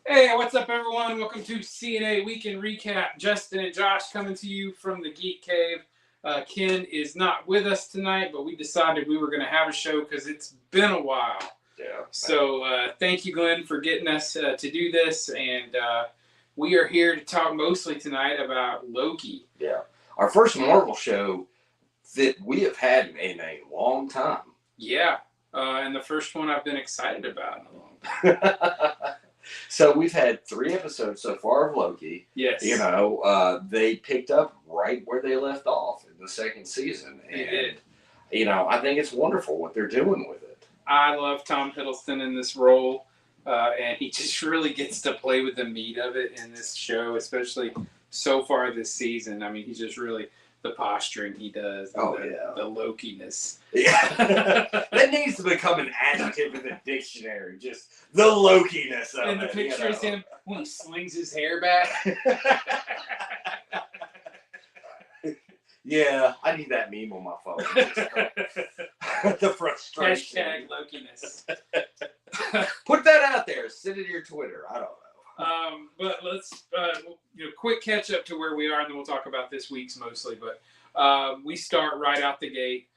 Hey, what's up, everyone? Welcome to CNA Weekend Recap. Justin and Josh coming to you from the Geek Cave. Ken is not with us tonight, but we decided we were going to have a show because it's been a while. Yeah. So thank you, Glenn, for getting us to do this. And we are here to talk mostly tonight about Loki. Yeah. Our first Marvel show that we have had in a long time. Yeah. And the first one I've been excited about in a long time. So we've had 3 episodes so far of Loki. Yes. You know, they picked up right where they left off in the second season. They did. You know, I think it's wonderful what they're doing with it. I love Tom Hiddleston in this role, and he just really gets to play with the meat of it in this show, especially so far this season. I mean, he's just really the posturing he does, the Lokiness. Yeah, that needs to become an adjective in the dictionary. Just the Lokiness of it. And the picture is him when he slings his hair back. Yeah, I need that meme on my phone. The frustration. Hashtag Lokiness. Put that out there. Send it to your Twitter. I don't know. But let's quick catch up to where we are, and then we'll talk about this week's mostly. But we start right out the gate.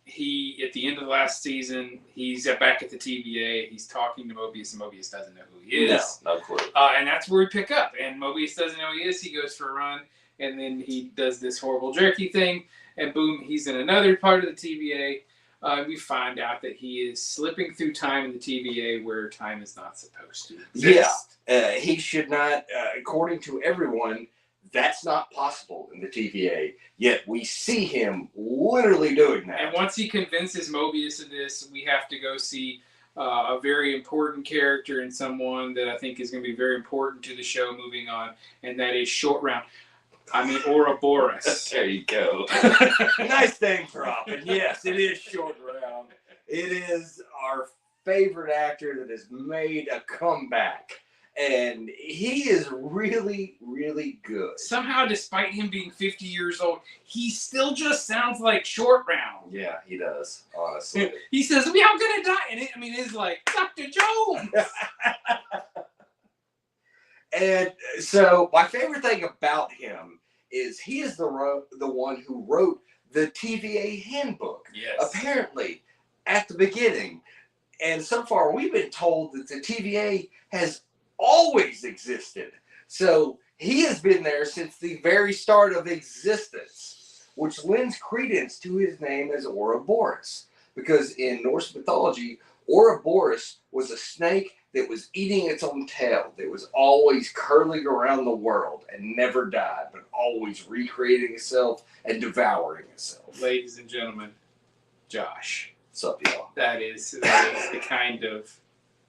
He at the end of the last season, he's back at the TVA. He's talking to Mobius, and Mobius doesn't know who he is. No clue. And that's where we pick up. And Mobius doesn't know who he is. He goes for a run, and then he does this horrible jerky thing, and boom, he's in another part of the TVA. We find out that he is slipping through time in the TVA where time is not supposed to exist. Yeah, he should not, according to everyone, that's not possible in the TVA, yet we see him literally doing that. And once he convinces Mobius of this, we have to go see a very important character and someone that I think is going to be very important to the show moving on, and that is Short Round. I mean, Ouroboros. There you go. Nice name dropping. Yes, it is Short Round. It is our favorite actor that has made a comeback. And he is really, really good. Somehow, despite him being 50 years old, he still just sounds like Short Round. Yeah, he does, honestly. He says, "We are going to die." And it's like, Dr. Jones. And so my favorite thing about him is he is the one who wrote the TVA handbook. Yes. Apparently, at the beginning. And so far, we've been told that the TVA has always existed. So he has been there since the very start of existence, which lends credence to his name as Ouroboros. Because in Norse mythology, Ouroboros was a snake that was eating its own tail, that was always curling around the world and never died, but always recreating itself and devouring itself. Ladies and gentlemen, Josh. What's up, y'all? That is the kind of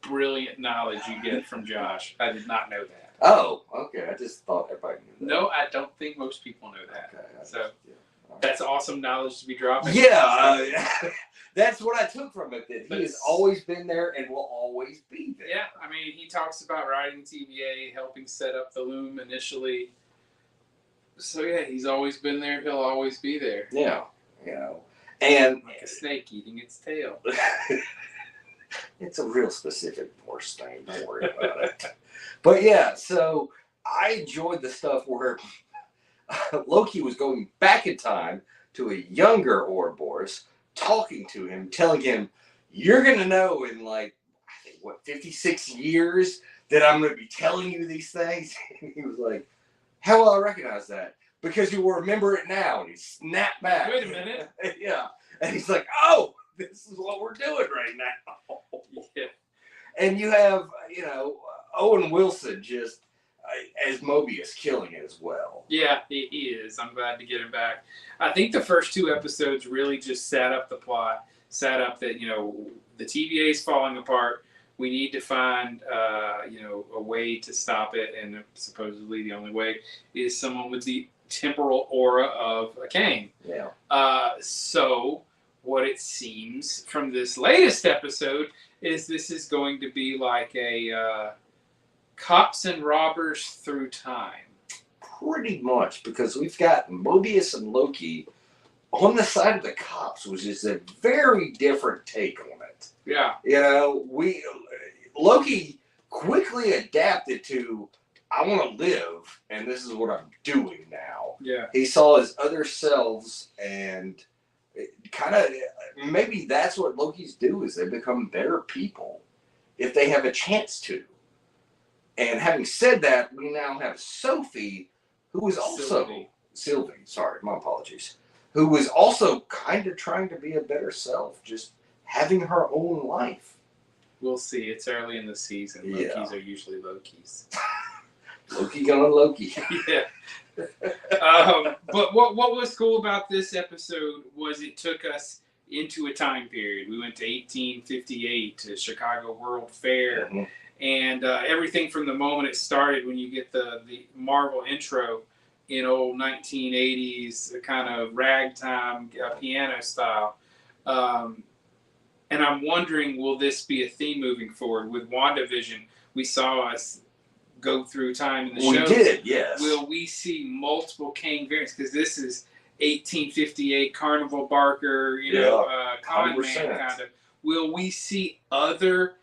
brilliant knowledge you get from Josh. I did not know that. Oh, okay. I just thought everybody knew that. No, I don't think most people know that. Okay, that's awesome knowledge to be dropping. Yeah, that's what I took from it, that he has always been there and will always be there. Yeah, I mean, he talks about writing TVA, helping set up the loom initially. So, yeah, he's always been there. He'll always be there. Yeah, and like a snake eating its tail. It's a real specific Norse name. Don't worry about it. But, yeah, so I enjoyed the stuff where Loki was going back in time to a younger Ouroboros, talking to him, telling him, "You're going to know in 56 years that I'm going to be telling you these things." And he was like, "How will I recognize that?" "Because you will remember it now." And he snapped back. Wait a minute. Yeah. And he's like, "Oh, this is what we're doing right now." Yeah. And you have, Owen Wilson just as Mobius killing it as well. Yeah, he is. I'm glad to get him back. I think the first 2 episodes really just set up the plot, set up that, the TVA is falling apart. We need to find, a way to stop it. And supposedly the only way is someone with the temporal aura of a Kang. Yeah. So what it seems from this latest episode is this is going to be like a cops and robbers through time. Pretty much, because we've got Mobius and Loki on the side of the cops, which is a very different take on it. Yeah. Loki quickly adapted to, I want to live, and this is what I'm doing now. Yeah. He saw his other selves, and kind of maybe that's what Lokis do, is they become better people if they have a chance to. And having said that, we now have Sophie, who is also Sylvie, sorry, my apologies, who was also kind of trying to be a better self, just having her own life. We'll see. It's early in the season. Lokis are usually Lokis. Loki gone Loki. Yeah. But what was cool about this episode was it took us into a time period. We went to 1858 to Chicago World Fair. Mm-hmm. And everything from the moment it started, when you get the Marvel intro in old 1980s kind of ragtime piano style. And I'm wondering, will this be a theme moving forward? With WandaVision, we saw us go through time in the show. We did, yes. Will we see multiple Kang variants? Because this is 1858 Carnival Barker, con man kind of. Will we see other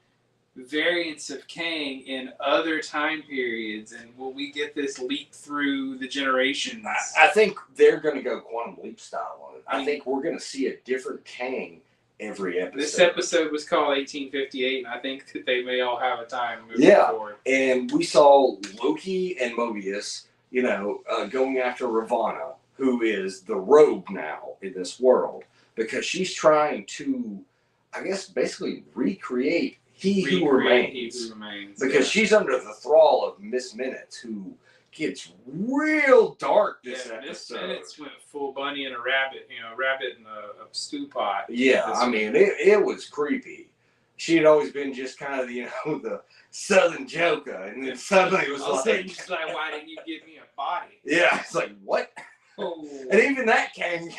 variants of Kang in other time periods, and will we get this leap through the generations? I think they're going to go quantum leap style on it. I think we're going to see a different Kang every episode. This episode was called 1858, and I think that they may all have a time moving forward. And we saw Loki and Mobius, going after Ravonna, who is the rogue now in this world, because she's trying to, I guess, basically recreate He Who Remains. Because she's under the thrall of Miss Minutes, who gets real dark this episode. Miss Minutes went full bunny and a rabbit, rabbit in a stew pot. Yeah, I mean, it was creepy. She had always been just kind of, the Southern Joker, and then suddenly it was she's like, why didn't you give me a body? Yeah, it's like, what? Oh. And even that came,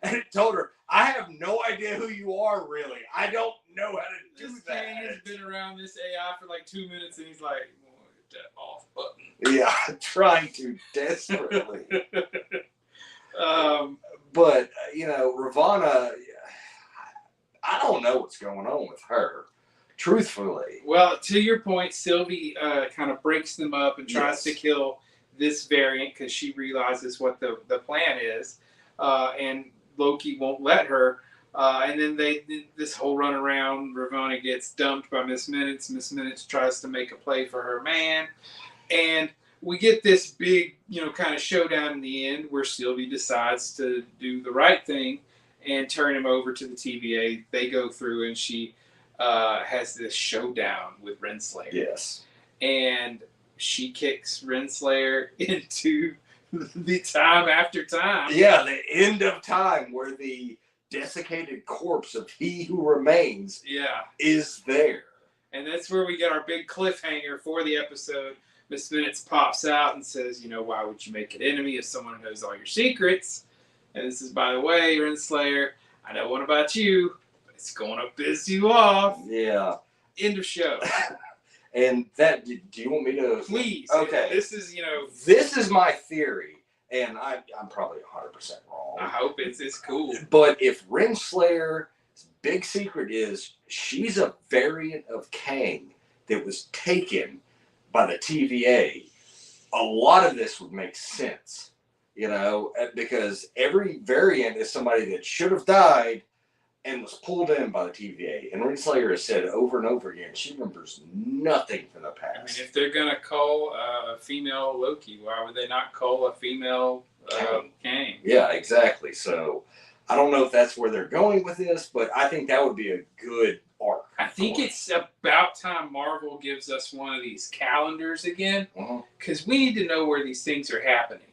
and it told her, I have no idea who you are, really. I don't know how to do that. Kang has been around this AI for like 2 minutes, and he's like, hit that off button. Yeah, trying to desperately. But, Ravonna, I don't know what's going on with her, truthfully. Well, to your point, Sylvie kind of breaks them up and tries to kill this variant because she realizes what the plan is, and Loki won't let her. And then this whole run around, Ravonna gets dumped by Miss Minutes. Miss Minutes tries to make a play for her man. And we get this big, kind of showdown in the end where Sylvie decides to do the right thing and turn him over to the TVA. They go through and she has this showdown with Renslayer. Yes. And she kicks Renslayer into the time after time. Yeah, the end of time where the desiccated corpse of He Who Remains is there. And that's where we get our big cliffhanger for the episode. Miss Minutes pops out and says, why would you make an enemy of someone who knows all your secrets? And this is, by the way, Renslayer, I know one about you, but it's going to piss you off. Yeah. End of show. And that, do you want me to? Please. Okay. This is, This is my theory, and I'm probably 100% wrong. I hope it's cool. But if Renslayer's big secret is she's a variant of Kang that was taken by the TVA, a lot of this would make sense, because every variant is somebody that should have died and was pulled in by the TVA. And Renslayer has said over and over again, she remembers nothing from the past. I mean, if they're going to call a female Loki, why would they not call a female Kang? Yeah, exactly. So I don't know if that's where they're going with this, but I think that would be a good arc. I think it's about time Marvel gives us one of these calendars again, because we need to know where these things are happening.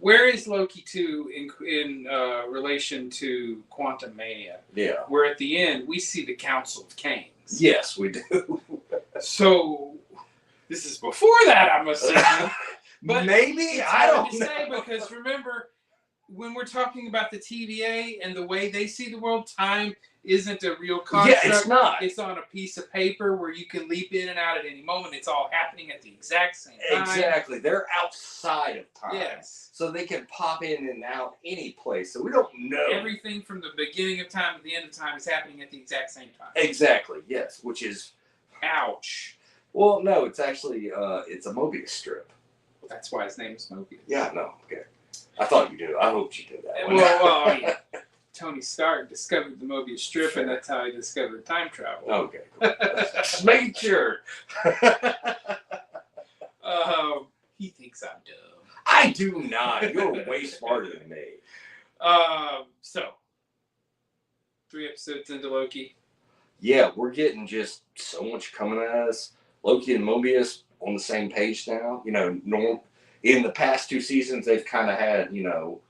Where is Loki 2 in relation to Quantum Mania? Yeah. Where at the end, we see the Council of Kangs. Yes, we do. So, this is before that, I'm assuming. But maybe? I don't know. Say, because remember, when we're talking about the TVA and the way they see the world, time isn't a real construct. Yeah, it's not. It's on a piece of paper where you can leap in and out at any moment. It's all happening at the exact same time. Exactly. They're outside of time. Yes. So they can pop in and out any place. So we don't know. Everything from the beginning of time to the end of time is happening at the exact same time. Exactly, yes. Which is Ouch. Well, no, it's actually it's a Mobius strip. That's why his name is Mobius. Yeah, no, okay. I thought you did. I hoped you did that one. Well, I mean, Tony Stark discovered the Mobius strip, Sure. and that's how he discovered time travel. Okay, cool. Just making sure. He thinks I'm dumb. I do not. You're way smarter than me. So 3 episodes into Loki. Yeah, we're getting just so much coming at us. Loki and Mobius on the same page now. You know, in the past 2 seasons, they've kind of had, you know,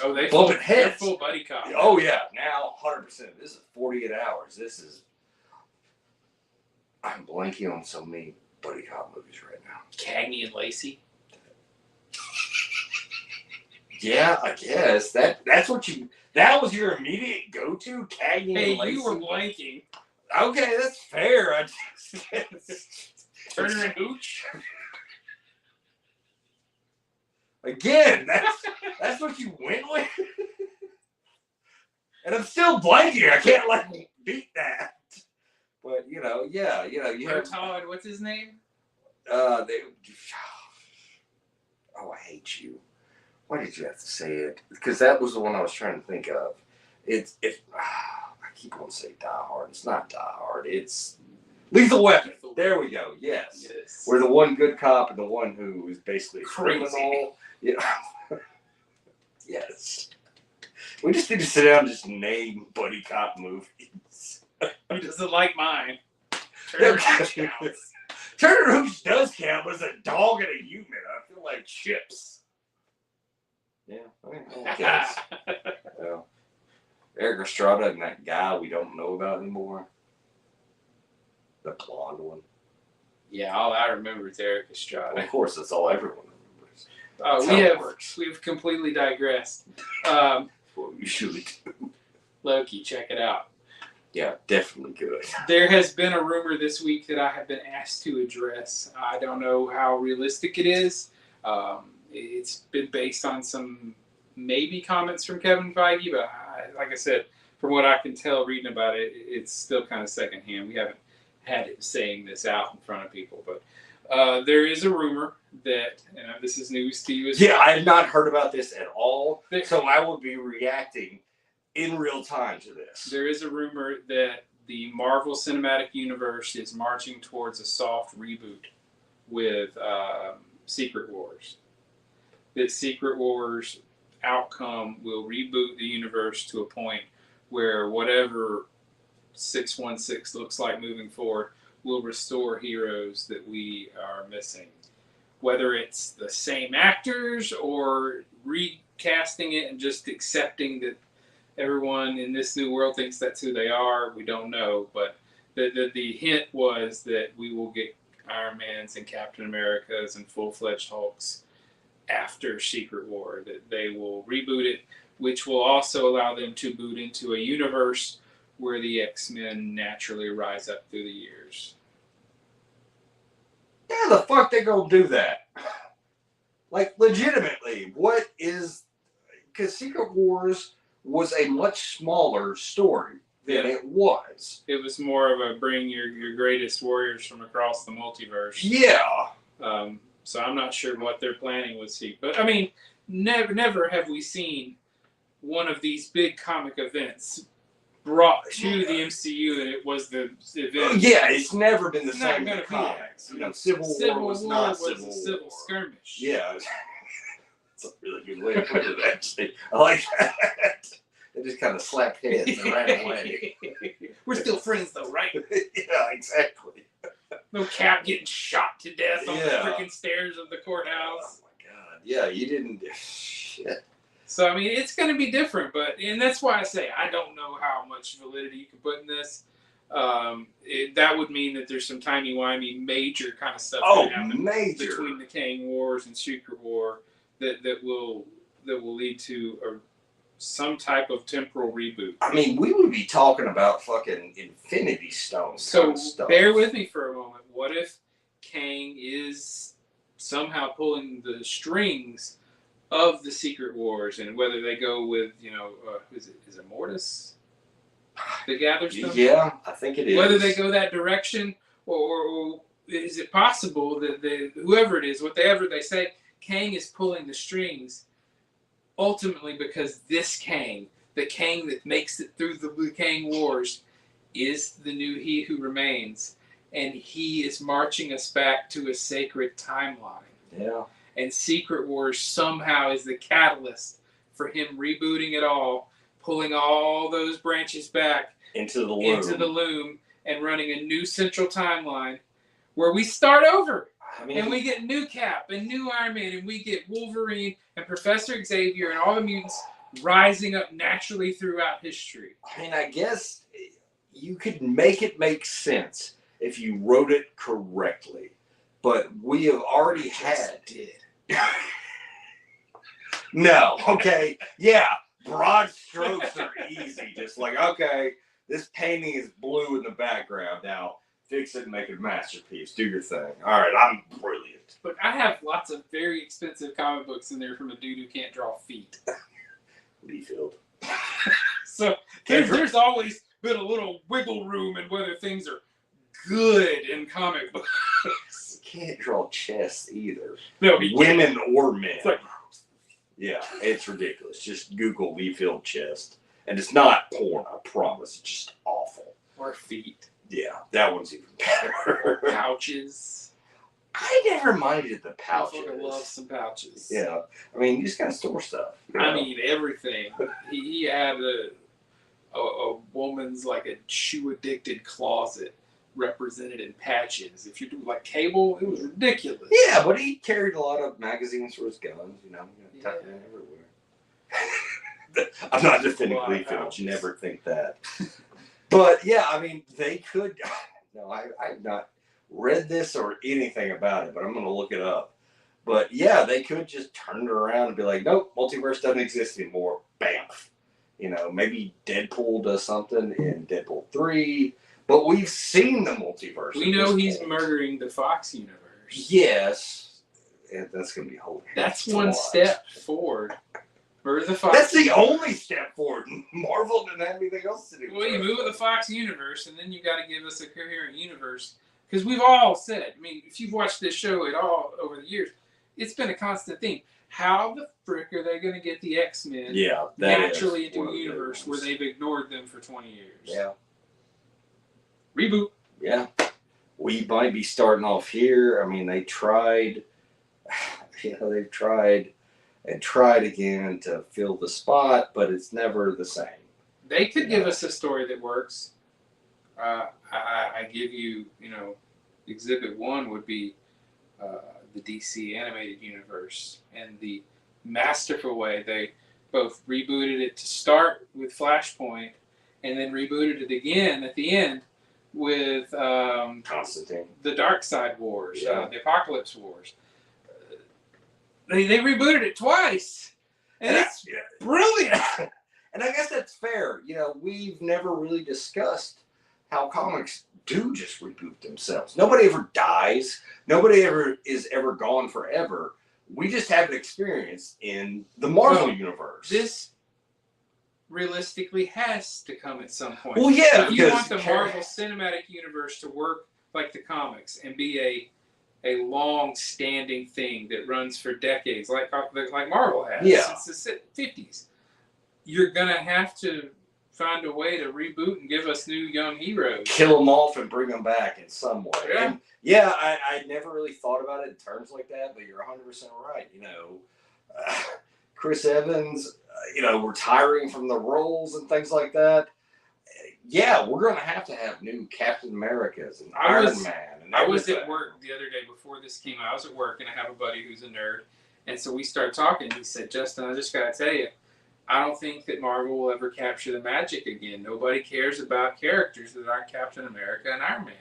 they're heads. full buddy cop. Oh, yeah. Now, 100%. This is 48 hours. This is... I'm blanking on so many buddy cop movies right now. Cagney and Lacey. Yeah, I guess. That's what you... That was your immediate go-to? Cagney and Lacey? Hey, you were blanking. Okay, that's fair. I just... Turner and Hooch. Again, that's what you went with? And I'm still blanking. I can't, like, beat that. But, you know, yeah, you know, you have... Todd, what's his name? Oh, I hate you. Why did you have to say it? Because that was the one I was trying to think of. I keep wanting to say Die Hard. It's not Die Hard. It's Lethal Weapon. There we go. Yes. We're the one good cop and the one who is basically a criminal. You know? Yes. We just need to sit down and just name buddy cop movies. He doesn't like mine. Turner Hooch does count, but it's a dog and a human. I feel like chips. Yeah, I guess. Well, Eric Estrada and that guy we don't know about anymore. The blonde one. Yeah, all I remember is Eric Estrada. Well, of course, that's all everyone remembers. We've completely digressed. Well, you should do. Loki, check it out. Yeah, definitely good. There has been a rumor this week that I have been asked to address. I don't know how realistic it is. It's been based on some maybe comments from Kevin Feige, but like I said, from what I can tell reading about it, it's still kind of secondhand. We haven't had it saying this out in front of people, but there is a rumor that, and this is news to you as well. Yeah, I have not heard about this at all, so I will be reacting in real time to this. There is a rumor that the Marvel Cinematic Universe is marching towards a soft reboot with Secret Wars. That Secret Wars outcome will reboot the universe to a point where whatever 616 looks like moving forward will restore heroes that we are missing. Whether it's the same actors or recasting it and just accepting that everyone in this new world thinks that's who they are, we don't know. But the hint was that we will get Iron Mans and Captain Americas and full-fledged Hulks after Secret War, that they will reboot it, which will also allow them to boot into a universe where the X-Men naturally rise up through the years. How the fuck they gonna do that? Like, legitimately, what is... Because Secret Wars was a much smaller story than it was. It was more of a bring your greatest warriors from across the multiverse. Yeah. So I'm not sure what they're planning with Secret. But, I mean, never have we seen one of these big comic events brought to the MCU, and it was the event. Yeah, it's never been the It's same not in the gonna be comics. You know, Civil War was not Civil War. Civil skirmish. Yeah. It's a really good way to put it, actually. I like that. They just kind of slapped heads and ran away. We're still friends, though, right? Yeah, exactly. No Cap getting shot to death on the Yeah. freaking stairs of the courthouse. Oh, my God. Yeah, you didn't... Shit. So, I mean, it's going to be different, and that's why I say I don't know how much validity you can put in this. That would mean that there's some timey-wimey major kind of stuff that happen between the Kang Wars and Secret War that will lead to some type of temporal reboot. I mean, we would be talking about fucking Infinity Stones. So stuff. Bear with me for a moment. What if Kang is somehow pulling the strings of the Secret Wars, and whether they go with, is it Mortis that gathers them? Yeah, I think it is. Whether they go that direction, or is it possible that whoever it is, whatever they say, Kang is pulling the strings ultimately because this Kang, the Kang that makes it through the Kang Wars, is the new He Who Remains, and he is marching us back to a sacred timeline. Yeah. And Secret Wars somehow is the catalyst for him rebooting it all, pulling all those branches back into the loom, and running a new central timeline where we start over. I mean, and we get new Cap and new Iron Man, and we get Wolverine and Professor Xavier and all the mutants rising up naturally throughout history. I mean, I guess you could make it make sense if you wrote it correctly, but we have already had. No, okay, yeah, broad strokes are easy. Just like, okay, this painting is blue in the background. Now fix it and make it a masterpiece. Do your thing. All right, I'm brilliant. But I have lots of very expensive comic books in there from a dude who can't draw feet. Leafield. So there's always been a little wiggle room in whether things are good in comic books. Can't draw chests either. No, women or men. It's like, yeah, it's ridiculous. Just Google Leafield chest, and it's not porn. I promise. It's just awful. Or feet. Yeah, that one's even better. Pouches. I never minded the pouches. I love some pouches. Yeah, I mean, you just gotta store stuff. I mean, everything. He had a woman's like a shoe addicted closet represented in patches. If you do like Cable, it was ridiculous. Yeah, but he carried a lot of magazines for his guns. You know, tucked in everywhere. I'm not defending Leafield. You never think that. But yeah, I mean, they could. No, I've not read this or anything about it, but I'm going to look it up. But yeah, they could just turn it around and be like, nope, multiverse doesn't exist anymore. Bam. You know, maybe Deadpool does something in Deadpool 3, but we've seen the multiverse. We know he's murdering the Fox universe. Yes. And that's going to be holy. That's one step forward. Murder the Fox. That's the only step forward. Marvel didn't have anything else to do. Well, you move with the Fox universe, and then you got to give us a coherent universe. Because we've all said, I mean, if you've watched this show at all over the years, it's been a constant theme. How the frick are they going to get the X-Men naturally into a universe where they've ignored them for 20 years? Yeah. Reboot. Yeah. We might be starting off here. I mean, they tried, they've tried and tried again to fill the spot, but it's never the same. They could give us a story that works. I give you, Exhibit 1 would be the DC animated universe, and the masterful way they both rebooted it to start with Flashpoint, and then rebooted it again at the end with Constantine, the Dark Side Wars, the Apocalypse Wars. They rebooted it twice, and it's brilliant. And I guess that's fair. We've never really discussed how comics do just reboot themselves. Nobody ever dies. Nobody is ever gone forever. We just have an experience in the Marvel universe. This realistically has to come at some point. Well, yeah. If you want the Marvel Cinematic Universe to work like the comics and be a long-standing thing that runs for decades, like Marvel has since the 50s, you're going to have to find a way to reboot and give us new young heroes. Kill them off and bring them back in some way. Yeah, and I never really thought about it in terms like that, but you're 100% right. Chris Evans, retiring from the roles and things like that. Yeah, we're going to have new Captain Americas and Iron Man. And I was at work the other day before this came out. I was at work, and I have a buddy who's a nerd. And so we started talking. He said, Justin, I just got to tell you, I don't think that Marvel will ever capture the magic again. Nobody cares about characters that aren't Captain America and Iron Man.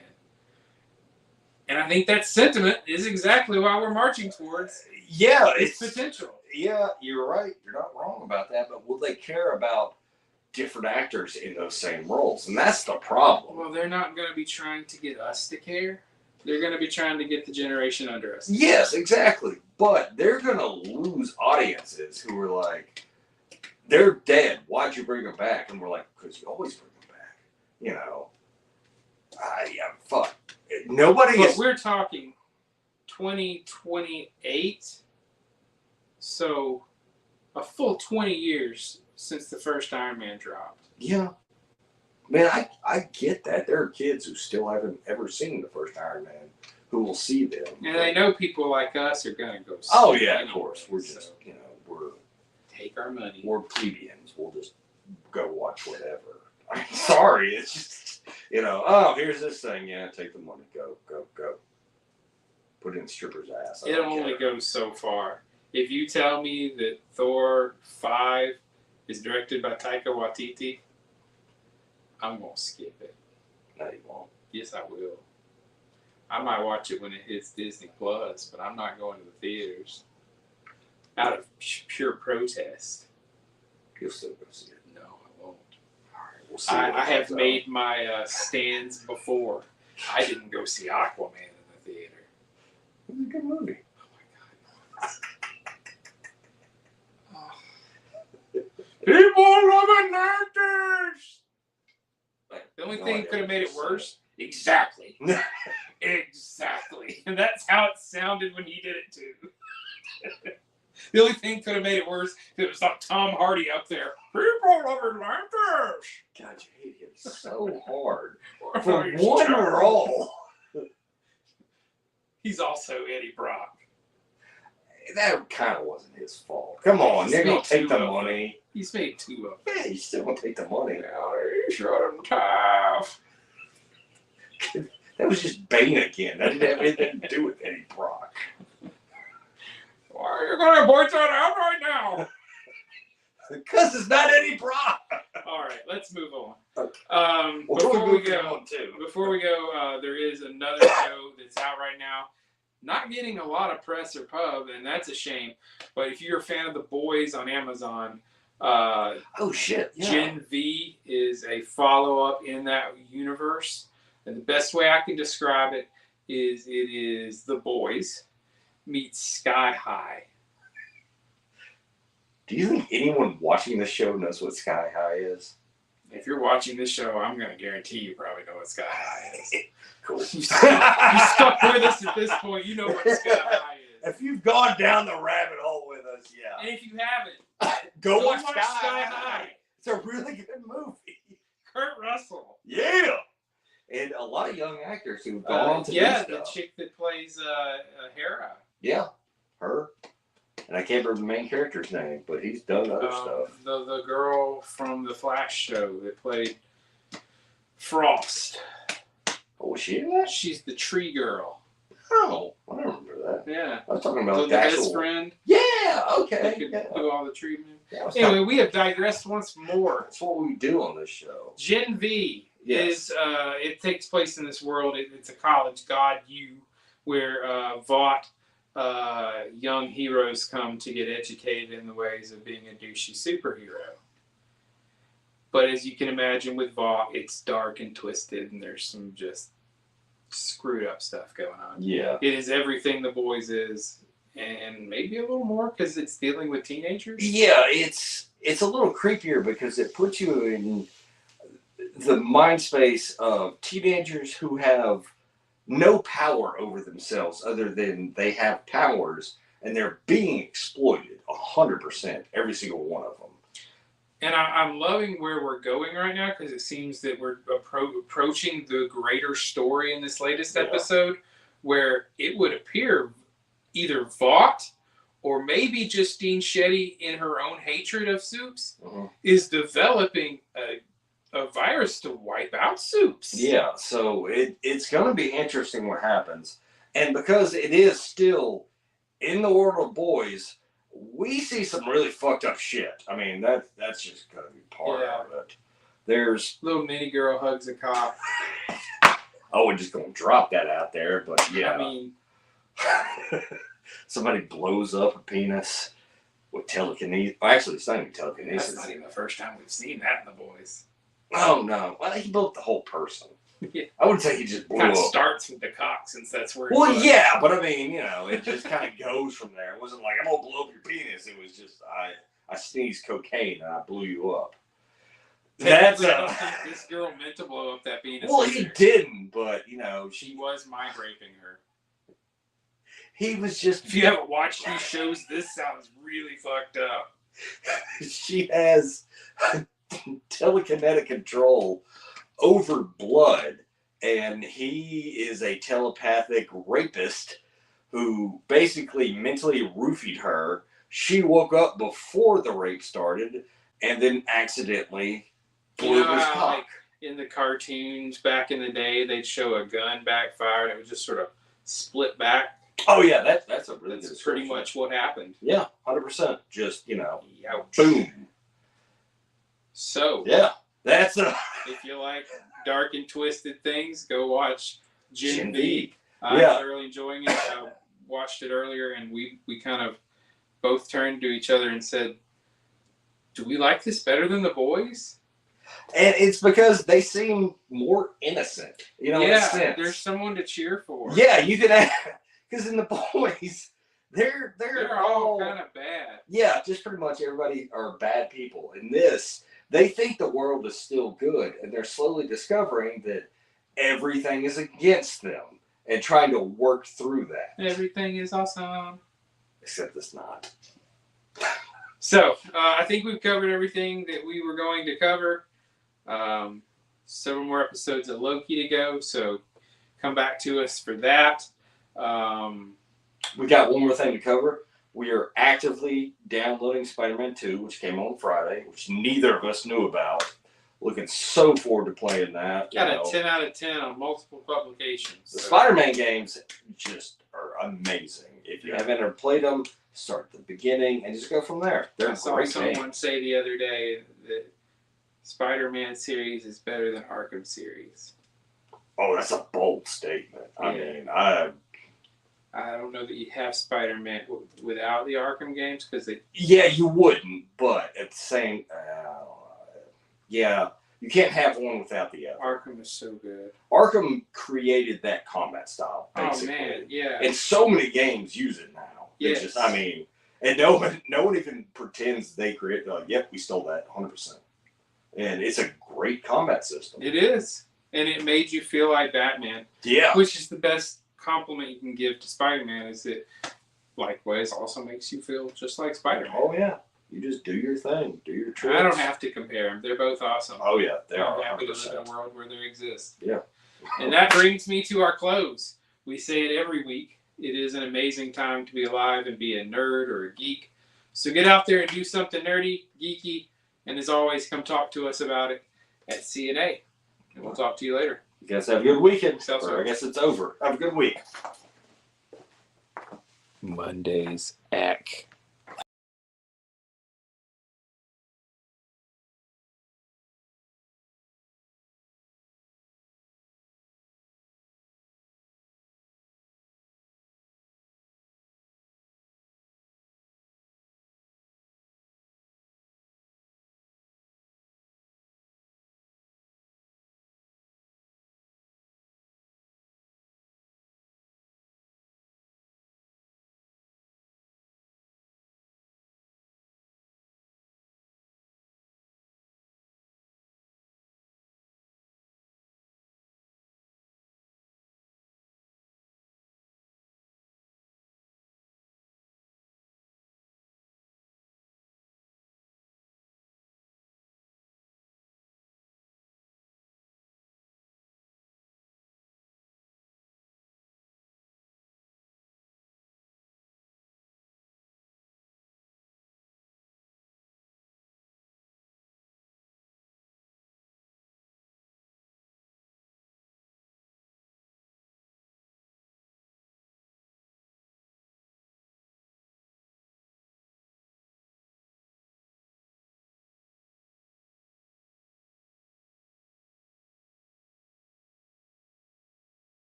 And I think that sentiment is exactly why we're marching towards its potential. Yeah, you're right. You're not wrong about that. But will they care about different actors in those same roles? And that's the problem. Well, they're not going to be trying to get us to care. They're going to be trying to get the generation under us. Yes, exactly. But they're going to lose audiences who are like, they're dead. Why'd you bring them back? And we're like, because you always bring them back. Fuck. Nobody But is. we're talking 2028. So a full 20 years since the first Iron Man dropped. Yeah. Man, I get that. There are kids who still haven't ever seen the first Iron Man who will see them. And they know people like us are going to go see Oh, yeah, of anyway, course. We're just, so we're take our money. plebeians. We'll just go watch whatever. I'm sorry. It's just, oh, here's this thing. Yeah, take the money. Go. Put it in stripper's ass. It only goes so far. If you tell me that Thor 5 is directed by Taika Waititi, I'm going to skip it. No, you won't. Yes, I will. I might watch it when it hits Disney Plus, but I'm not going to the theaters out of pure protest. You'll still go see it. No, I won't. All right, we'll see. I have made my stands before. I didn't go see Aquaman in the theater. It was a good movie. People loving actors. The only thing that could have made it worse. Exactly. Exactly. And that's how it sounded when he did it too. The only thing could have made it worse if it was like Tom Hardy up there. People loving actors. God, you hate him so hard For for one role. He's also Eddie Brock. That kind of wasn't his fault. Come on, they're gonna take the money. He's made 2 of them. Yeah, he's still gonna take the money. Now he shut him tough. That was just Bane again. That didn't have anything to do with Eddie Brock. Why are you going to point that out right now? Because it's not Eddie Brock. All right, let's move on. Okay. Before we go, there is another show that's out right now. Not getting a lot of press or pub, and that's a shame. But if you're a fan of The Boys on Amazon, oh shit, yeah. Gen V is a follow-up in that universe. And the best way I can describe it is The Boys meets Sky High. Do you think anyone watching this show knows what Sky High is? If you're watching this show, I'm going to guarantee you probably know what Sky High is. Cool. You stuck with us at this point. You know what Sky High is. If you've gone down the rabbit hole with us, yeah. And if you haven't, go watch Sky High. It's a really good movie. Kurt Russell. Yeah. And a lot of young actors who've gone on to do the stuff. chick that plays Hera. Yeah, her. And I can't remember the main character's name, but he's done other stuff. The girl from the Flash show that played Frost. Oh, was she in that? She's the tree girl. Oh, I don't remember that. Yeah. I was talking about The the actual best friend. Yeah, okay. That could Yeah. do all the treatment. Yeah, Anyway, we have digressed once more. that's what we do on this show. Gen V Yes. is it takes place in this world. It's a college, God U, where Vought young heroes come to get educated in the ways of being a douchey superhero. But as you can imagine with Vought, it's dark and twisted, and there's some just screwed up stuff going on. Yeah. It is everything The Boys is, and maybe a little more because it's dealing with teenagers. Yeah, it's a little creepier because it puts you in the mind space of teenagers who have no power over themselves other than they have powers and they're being exploited 100%, every single one of them. And I'm loving where we're going right now because it seems that we're approaching the greater story in this latest episode where it would appear either Vought or maybe Justine Shetty in her own hatred of Soups is developing a virus to wipe out Soups. Yeah, so it's going to be interesting what happens. And because it is still in the world of boys, we see some really fucked up shit. I mean, that's just going to be part of it. There's... Little mini girl hugs a cop. I wasn't just going to drop that out there, but yeah. I mean... Somebody blows up a penis with telekinesis. Actually, it's not even telekinesis. That's not even the first time we've seen that in The Boys. Oh, no. Well, he blew up the whole person. Yeah. I wouldn't say he just blew kind of up. starts with the cock since that's where Well, yeah, but I mean, it just kind of goes from there. It wasn't like, I'm going to blow up your penis. It was just, I sneezed cocaine and I blew you up. That's I don't think this girl meant to blow up that penis. Well, he didn't, but you know, She was mind raping her. he was just. If you haven't watched these shows, this sounds really fucked up. She has telekinetic control over blood, and he is a telepathic rapist who basically mentally roofied her. She woke up before the rape started, and then accidentally blew his how, cock. like, in the cartoons back in the day, they'd show a gun backfire and it would just sort of split back. Oh yeah, that's a really That's good pretty description. much what happened. Yeah, 100%. Just Ouch. boom. So Yeah, that's a if you like dark and twisted things, go watch Gen V. I'm Yeah. thoroughly enjoying it. I watched it earlier, and we kind of both turned to each other and said, "Do we like this better than the boys?" And it's because they seem more innocent. In a sense. There's someone to cheer for. Yeah, you could because in the boys, they're all kind of bad. Yeah, just pretty much everybody are bad people. In this, they think the world is still good, and they're slowly discovering that everything is against them and trying to work through that. Everything is awesome. Except it's not. So, I think we've covered everything that we were going to cover. Several more episodes of Loki to go, so come back to us for that. We got one more thing to cover. We are actively downloading Spider-Man 2, which came on Friday, which neither of us knew about. Looking so forward to playing that. Got a 10 out of 10 on multiple publications. The Spider-Man games just are amazing. If you haven't ever played them, start at the beginning and just go from there. They're I saw great someone games. say the other day that Spider-Man series is better than Arkham series. Oh, that's a bold statement. I mean, I don't know that you have Spider-Man without the Arkham games because they. Yeah, you wouldn't, but at the same, yeah, you can't have one without the other. Arkham is so good. Arkham created that combat style, basically. Oh man, yeah. And so many games use it now. Yes. It's just, I mean, and no one even pretends they create. They're like, yep, we stole that 100%. And it's a great combat system. It is, and it made you feel like Batman. Yeah. Which is the best compliment you can give to Spider-Man is that, likewise, also makes you feel just like Spider-Man. Oh yeah. You just do your thing, do your tricks. I don't have to compare them. They're both awesome. Oh yeah, they are. I'm happy to 100%. live in a world where they exist. Yeah. And that brings me to our close. We say it every week. It is an amazing time to be alive and be a nerd or a geek. So get out there and do something nerdy, geeky, and as always, come talk to us about it at CNA. And we'll talk to you later. You guys have a good weekend. Self-serve. Or I guess it's over. Have a good week. Monday's Ack.